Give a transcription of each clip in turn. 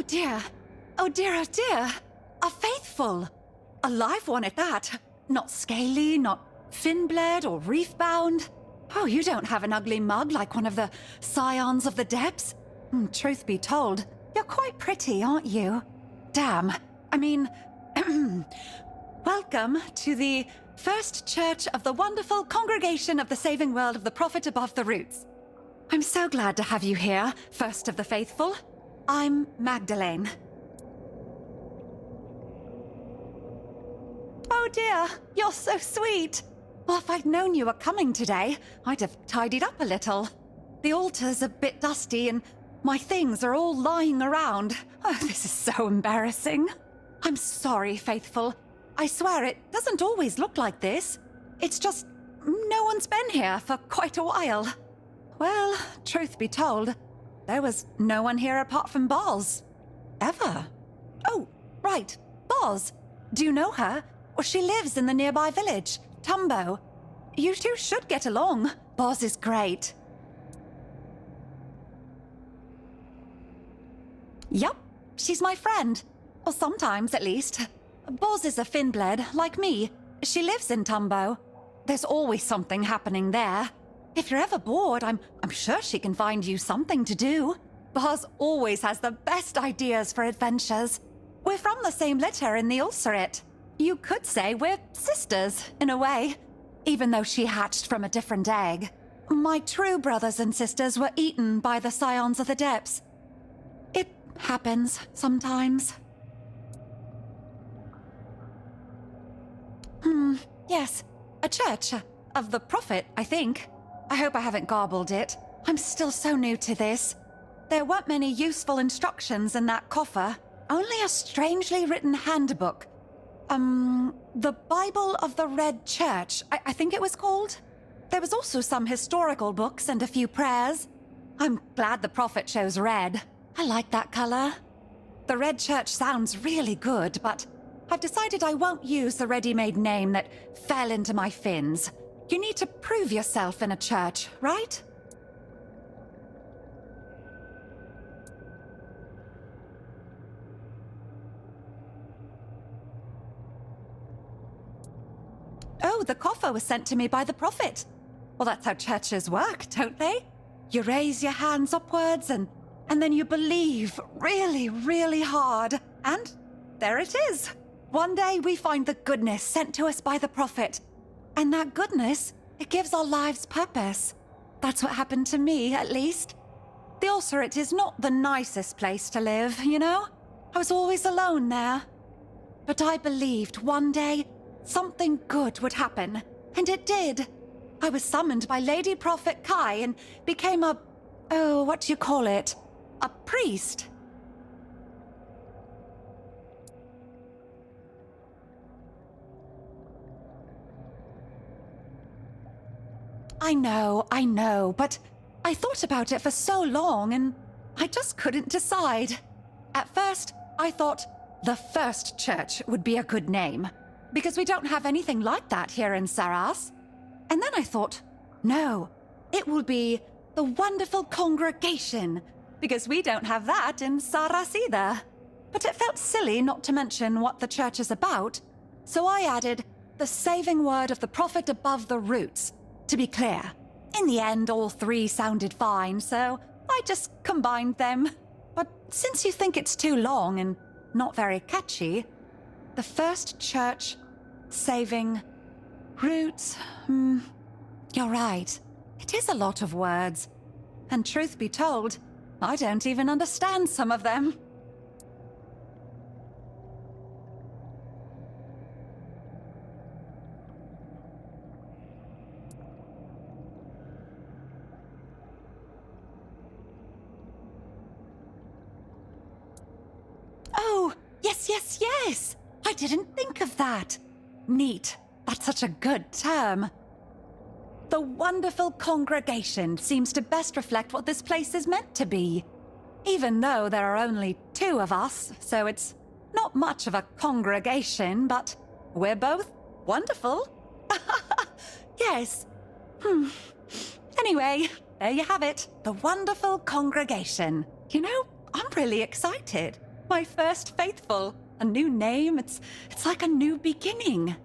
dear. Oh dear, oh dear. A faithful. A live one at that. Not scaly, not fin-bled or reef-bound. Oh, you don't have an ugly mug like one of the scions of the depths. Truth be told, you're quite pretty, aren't you? Damn. I mean, welcome to the First Church of the wonderful Congregation of the Saving World of the Prophet Above the Roots. I'm so glad to have you here, First of the Faithful. I'm Magdalene. Oh dear, you're so sweet. Well, if I'd known you were coming today, I'd have tidied up a little. The altar's a bit dusty and my things are all lying around. Oh, this is so embarrassing. I'm sorry, Faithful. I swear it doesn't always look like this. It's just no one's been here for quite a while. Well, truth be told, there was no one here apart from Boz. Ever. Oh, right, Boz. Do you know her? Well, she lives in the nearby village, Tumbo. You two should get along. Boz is great. Yup, she's my friend. Or sometimes, at least. Boz is a Finbled, like me. She lives in Tumbo. There's always something happening there. If you're ever bored, I'm sure she can find you something to do. Boz always has the best ideas for adventures. We're from the same litter in the Ulcerate. You could say we're sisters, in a way, even though she hatched from a different egg. My true brothers and sisters were eaten by the scions of the depths. It happens sometimes. Yes, a church of the Prophet, I think. I hope I haven't garbled it. I'm still so new to this. There weren't many useful instructions in that coffer, only a strangely written handbook. The Bible of the Red Church, I think it was called. There was also some historical books and a few prayers. I'm glad the Prophet chose red. I like that color. The Red Church sounds really good, but I've decided I won't use the ready-made name that fell into my fins. You need to prove yourself in a church, right? Oh, the coffer was sent to me by the Prophet. Well, that's how churches work, don't they? You raise your hands upwards and then you believe really, really hard. And there it is. One day we find the goodness sent to us by the Prophet. And that goodness, it gives our lives purpose. That's what happened to me, at least. The Ulcerate is not the nicest place to live, you know? I was always alone there. But I believed one day something good would happen, and it did. I was summoned by Lady Prophet Kai and became what do you call it? A priest. I know, but I thought about it for so long and I just couldn't decide. At first, I thought the First Church would be a good name, because we don't have anything like that here in Sarras. And then I thought, no, it will be the Wonderful Congregation, because we don't have that in Sarras either. But it felt silly not to mention what the church is about, so I added the saving word of the Prophet Above the Roots. To be clear, in the end all three sounded fine, so I just combined them. But since you think it's too long and not very catchy, the First Church Saving Roots, you're right. It is a lot of words. And truth be told, I don't even understand some of them. Oh, yes! I didn't think of that. Neat. That's such a good term. The Wonderful Congregation seems to best reflect what this place is meant to be. Even though there are only two of us, so it's not much of a congregation, but we're both wonderful. Yes. Anyway, there you have it. The Wonderful Congregation. You know, I'm really excited. My first faithful. A new name. It's like a new beginning.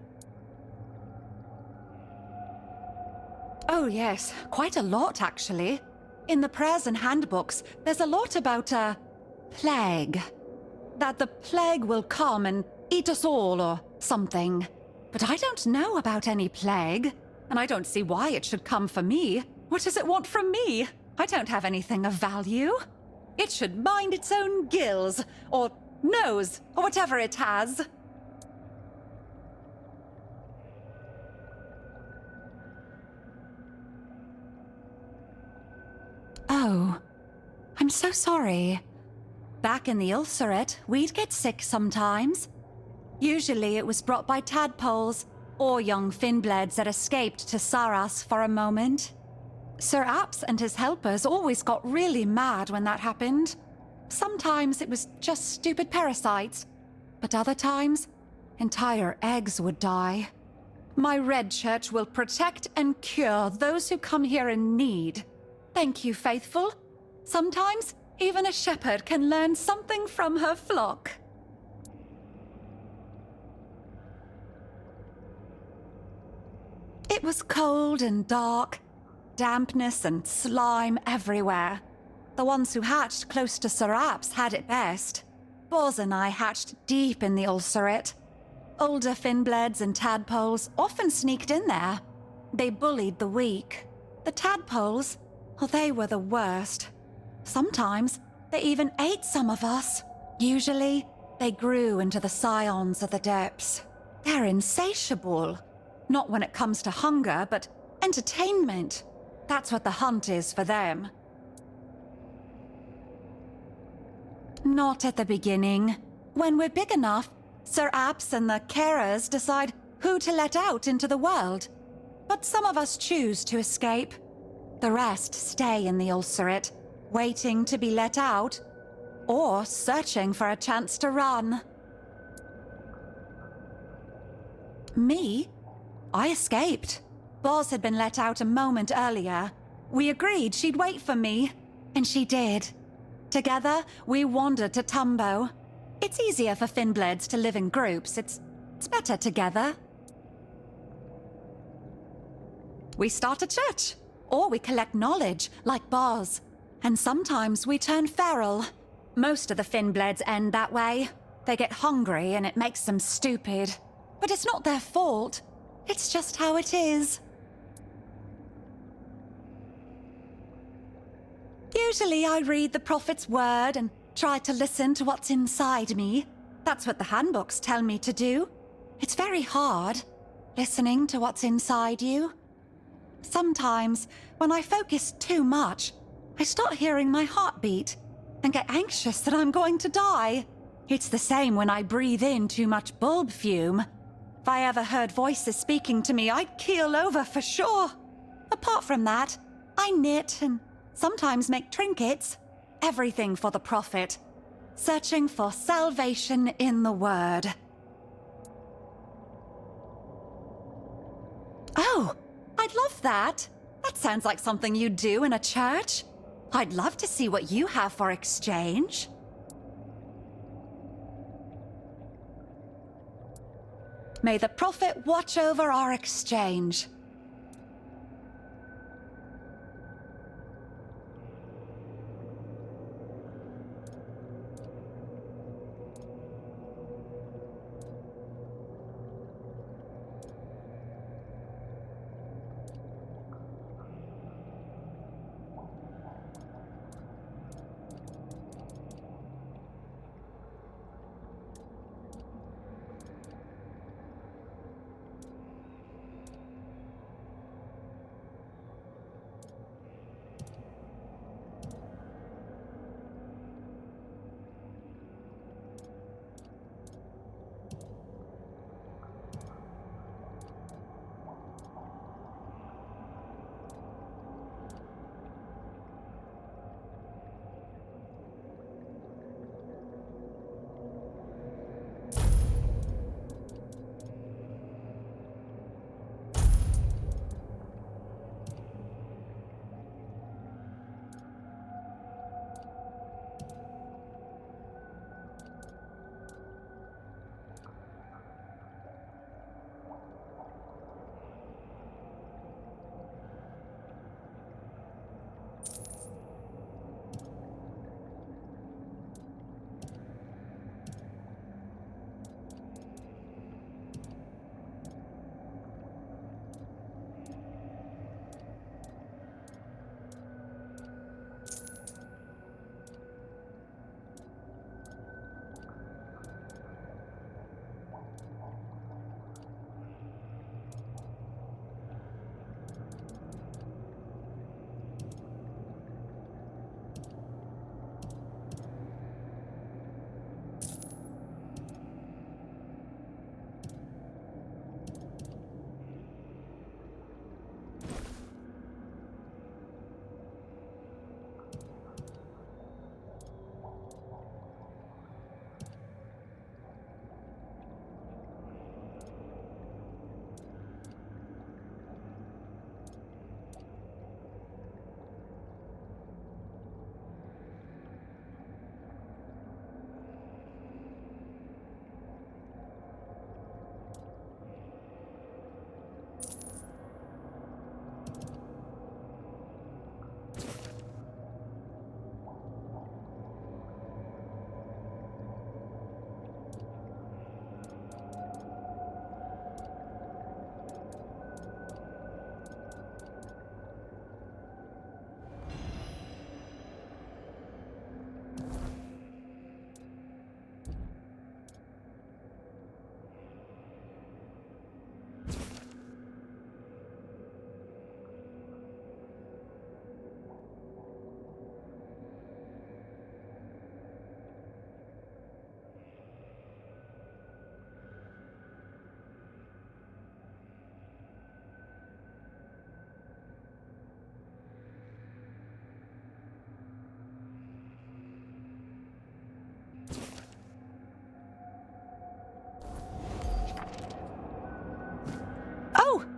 Oh yes, quite a lot actually. In the prayers and handbooks, there's a lot about a plague. That the plague will come and eat us all or something. But I don't know about any plague, and I don't see why it should come for me. What does it want from me? I don't have anything of value. It should mind its own gills, or nose, or whatever it has. Oh, I'm so sorry. Back in the Ulcerate, we'd get sick sometimes. Usually it was brought by tadpoles, or young Finbleds that escaped to Sarras for a moment. Sir Apps and his helpers always got really mad when that happened. Sometimes it was just stupid parasites, but other times, entire eggs would die. My Red Church will protect and cure those who come here in need. Thank you, faithful. Sometimes, even a shepherd can learn something from her flock. It was cold and dark, dampness and slime everywhere. The ones who hatched close to Sarras had it best. Boz and I hatched deep in the Ulcerate. Older Finbleds and tadpoles often sneaked in there. They bullied the weak. The tadpoles, well, they were the worst. Sometimes, they even ate some of us. Usually, they grew into the scions of the depths. They're insatiable. Not when it comes to hunger, but entertainment. That's what the hunt is for them. Not at the beginning. When we're big enough, Sir Apps and the carers decide who to let out into the world. But some of us choose to escape. The rest stay in the Ulcerate, waiting to be let out, or searching for a chance to run. Me? I escaped. Boz had been let out a moment earlier. We agreed she'd wait for me, and she did. Together, we wandered to Tumbo. It's easier for Finbleds to live in groups. It's better together. We start a church, or we collect knowledge, like Boz. And sometimes we turn feral. Most of the Finbleds end that way. They get hungry and it makes them stupid. But it's not their fault. It's just how it is. Usually I read the Prophet's word and try to listen to what's inside me. That's what the handbooks tell me to do. It's very hard, listening to what's inside you. Sometimes, when I focus too much, I start hearing my heartbeat and get anxious that I'm going to die. It's the same when I breathe in too much bulb fume. If I ever heard voices speaking to me, I'd keel over for sure. Apart from that, I knit and sometimes make trinkets. Everything for the Prophet. Searching for salvation in the Word. Oh, I'd love that. That sounds like something you'd do in a church. I'd love to see what you have for exchange. May the Prophet watch over our exchange.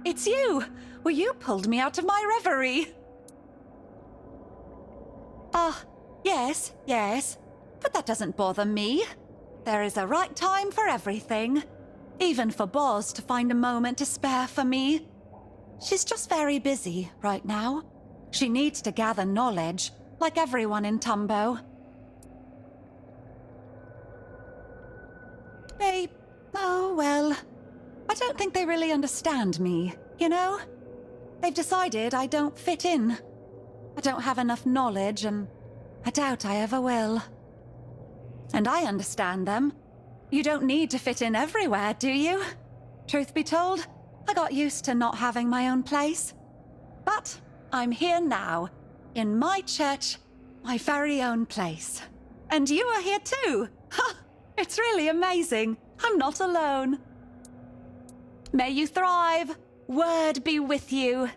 it's you! Well, you pulled me out of my reverie. Yes, yes. But that doesn't bother me. There is a right time for everything. Even for Boz to find a moment to spare for me. She's just very busy right now. She needs to gather knowledge, like everyone in Tumbo. Oh well, I don't think they really understand me, you know? They've decided I don't fit in. I don't have enough knowledge, and I doubt I ever will. And I understand them. You don't need to fit in everywhere, do you? Truth be told, I got used to not having my own place. But I'm here now, in my church, my very own place. And you are here too! Ha! It's really amazing. I'm not alone. May you thrive. Word be with you.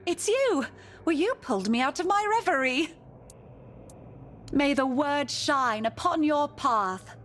It's you! Well, you pulled me out of my reverie. May the word shine upon your path.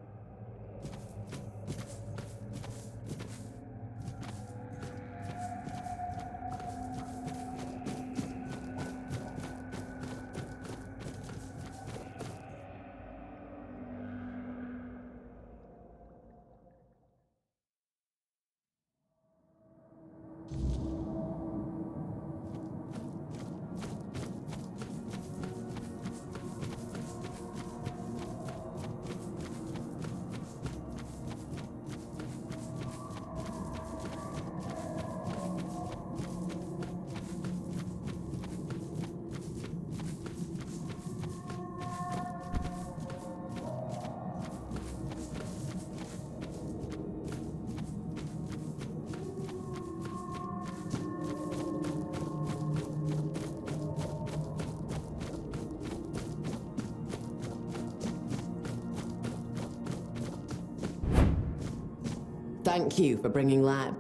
Thank you for bringing light.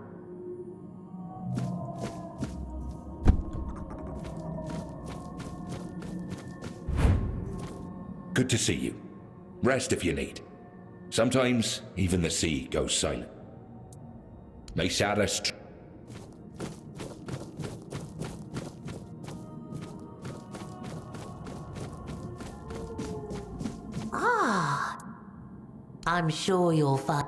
Good to see you. Rest if you need. Sometimes even the sea goes silent. May Sarras... I'm sure you'll find.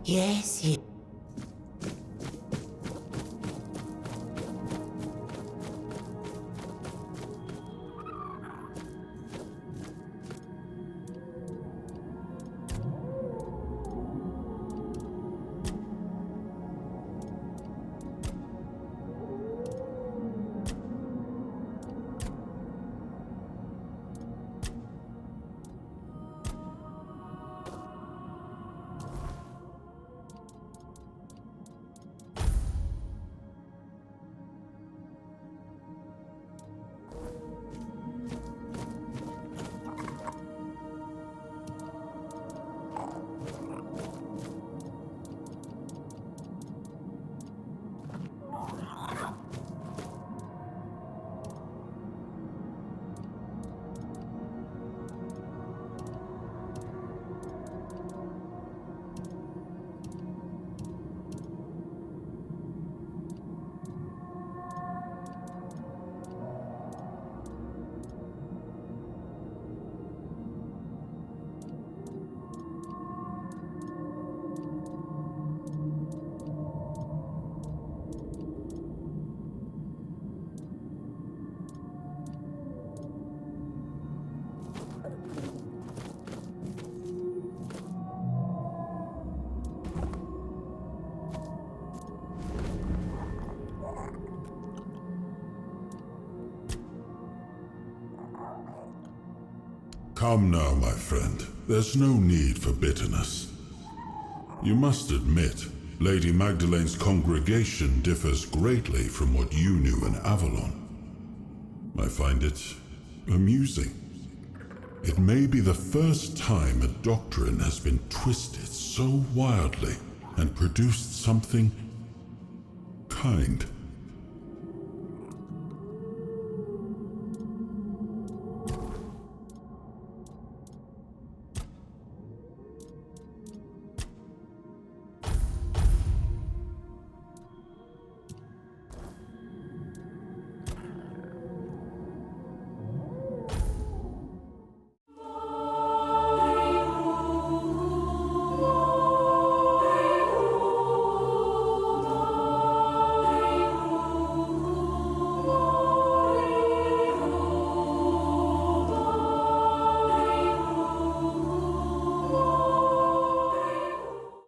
Yes, you. Come now, my friend. There's no need for bitterness. You must admit, Lady Magdalene's congregation differs greatly from what you knew in Avalon. I find it amusing. It may be the first time a doctrine has been twisted so wildly and produced something kind.